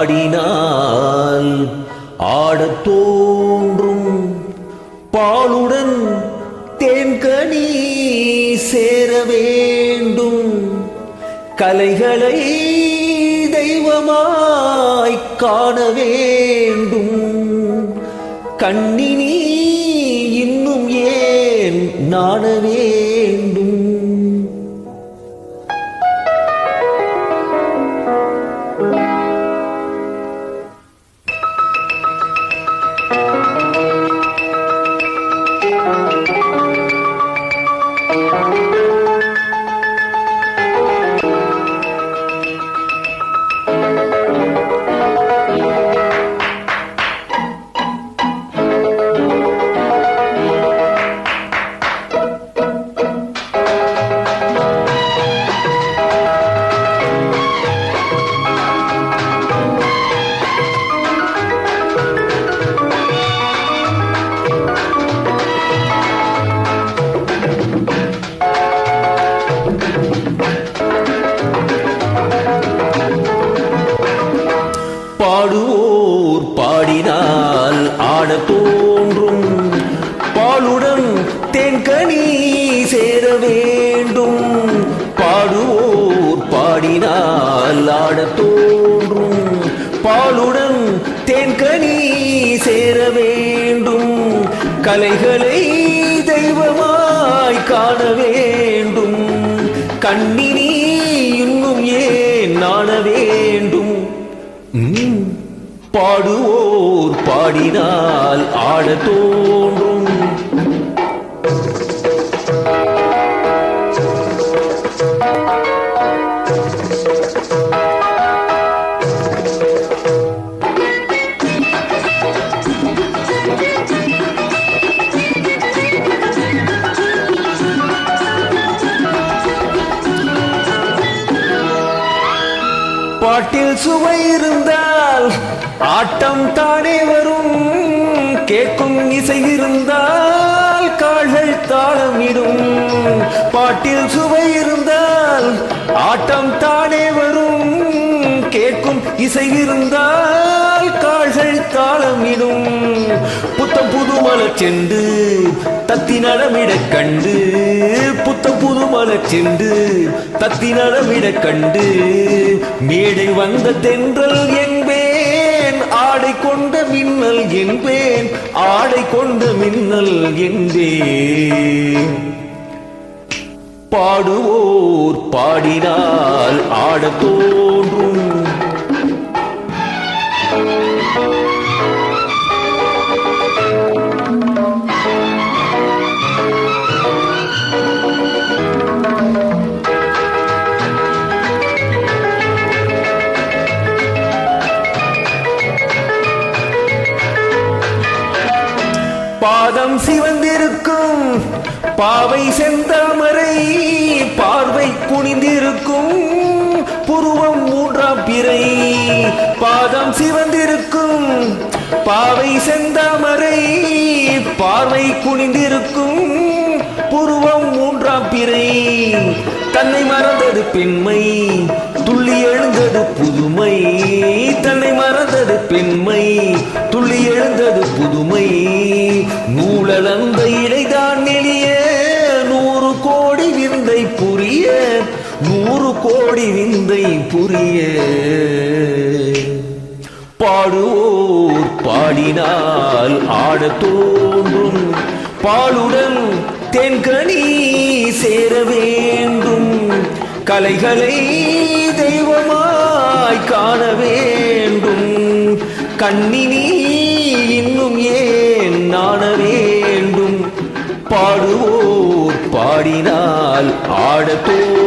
பாடினால் ஆடத் தோன்றும் பாலுடன் தேன்கனி சேர வேண்டும். கலைகளை தெய்வமாய் காண வேண்டும். கண்ணினி இன்னும் ஏன் நாண வேண்டும்? பாடுவோர் பாடினால் ஆடத் தோன்றும் பாலுடன் தேன்கனி சேர வேண்டும். பாடுவோர் பாடினால் ஆடத் தோன்றும் பாலுடன் தேன்கனி சேர வேண்டும். கலைகளை தெய்வமாய் காண வேண்டும். கண்ணினி இன்னும் ஏன் நாண வேண்டும்? பாடுவோர் பாடினால் ஆடத் தோன்றும். பாட்டில் சுவை இருந்தால் ஆட்டம் தானே வரும். கேட்கும் இசை இருந்தால் கால்கள் தாளமிடும். பாட்டில் சுவை இருந்தால் ஆட்டம் தானே வரும். கேட்கும் இசை இருந்தால் கால்கள் தாளமிடும். புத்தம் புது மலர் சென்று தத்தி நடமிடக் கண்டு. புத்தம் புது மலர் சென்று தத்தி நடமிடக் கண்டு. மேடை வந்த தென்றல் என்பேன், ஆடை கொண்ட மின்னல் என்பேன். ஆடை கொண்ட மின்னல் என்பேன். பாடுவோர் பாடினால் ஆடத் தோன்றும். பாதம் சிவந்திருக்கும் பாவை செந்தாமரை. பார்வை குனிந்திருக்கும் புருவம் மூன்றாம் பிறை. பாதம் சிவந்திருக்கும் பாவை செந்தாமரை. பார்வை குனிந்திருக்கும் புருவம் மூன்றாம் பிறை. தன்னை மறந்தது பெண்மை, துள்ளி எழுந்தது புதுமை. தன்னை மறந்தது பெண்மை, துள்ளி எழுந்தது புதுமை. நூலளந்த இடைதான் நெளிய 100 கோடி விந்தை புரிய. 100 கோடி விந்தை புரிய. பாடுவோர் பாடினால் ஆடத் தோன்றும் பாலுடன் தேன்கனி சேர வேண்டும். கலைகளை தெய்வமாய் காண வேண்டும். கண்ணினி இன்னும் ஏன் நாண வேண்டும்? பாடுவோர் பாடினால் ஆடத் தோன்றும்.